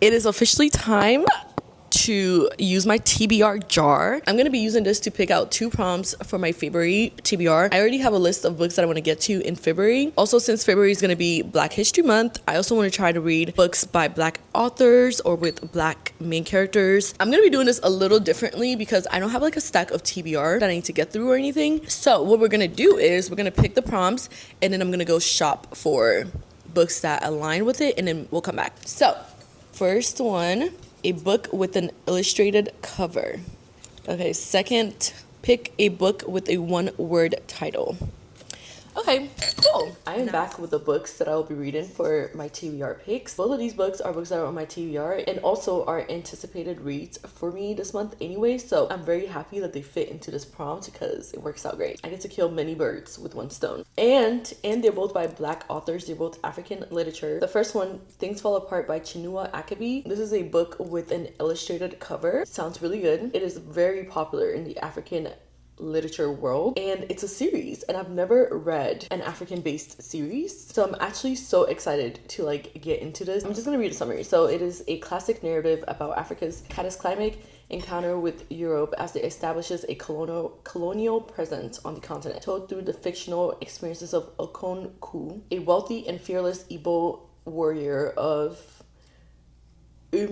It is officially time to use my TBR jar. I'm gonna be using this to pick out 2 prompts for my February TBR. I already have a list of books that I want to get to in February. Also, since February is gonna be Black History Month, I also want to try to read books by Black authors or with Black main characters. I'm gonna be doing this a little differently because I don't have like a stack of TBR that I need to get through or anything. So what we're gonna do is we're gonna pick the prompts and then I'm gonna go shop for books that align with it and then we'll come back. So first one, a book with an illustrated cover. Okay, second, pick a book with a 1-word title. Okay, cool. I am back with the books that I will be reading for my TBR picks. Both of these books are books that are on my TBR and also are anticipated reads for me this month anyway. So I'm very happy that they fit into this prompt because it works out great. I get to kill many birds with one stone. And they're both by Black authors. They're both African literature. The first one, Things Fall Apart by Chinua Achebe. This is a book with an illustrated cover. Sounds really good. It is very popular in the African literature world and it's a series and I've never read an African-based series, so I'm actually so excited to like get into this. I'm just gonna read a summary. So it is a classic narrative about Africa's cataclysmic encounter with Europe as it establishes a colonial presence on the continent, told through the fictional experiences of Okonkwo, a wealthy and fearless Igbo warrior of a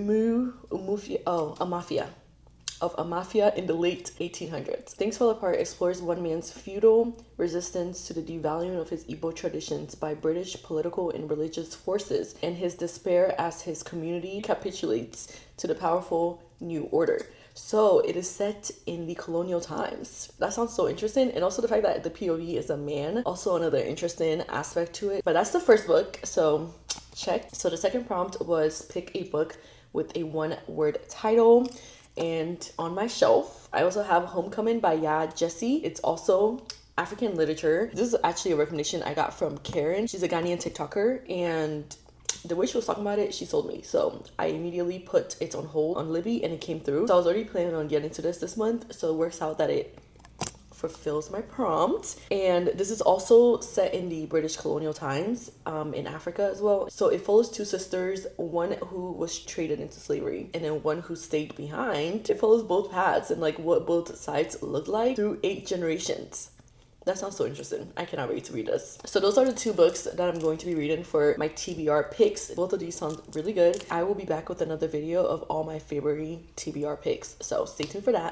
mafia in the late 1800s. Things Fall Apart explores one man's feudal resistance to the devaluing of his Igbo traditions by British political and religious forces and his despair as his community capitulates to the powerful new order. So it is set in the colonial times. That sounds so interesting. And also the fact that the POV is a man, also another interesting aspect to it. But that's the first book, so check. So the second prompt was pick a book with a 1-word title. And on my shelf, I also have Homecoming by Ya Jessie. It's also African literature. This is actually a recommendation I got from Karen. She's a Ghanaian TikToker, and the way she was talking about it, she sold me. So I immediately put it on hold on Libby and it came through. So I was already planning on getting to this month. So it works out that it fulfills my prompt. And this is also set in the British colonial times in Africa as well. So it follows 2 sisters, one who was traded into slavery and then one who stayed behind. It follows both paths and like what both sides look like through 8 generations. That sounds so interesting. I cannot wait to read this. So those are the 2 books that I'm going to be reading for my TBR picks. Both of these sound really good. I will be back with another video of all my February TBR picks. So stay tuned for that.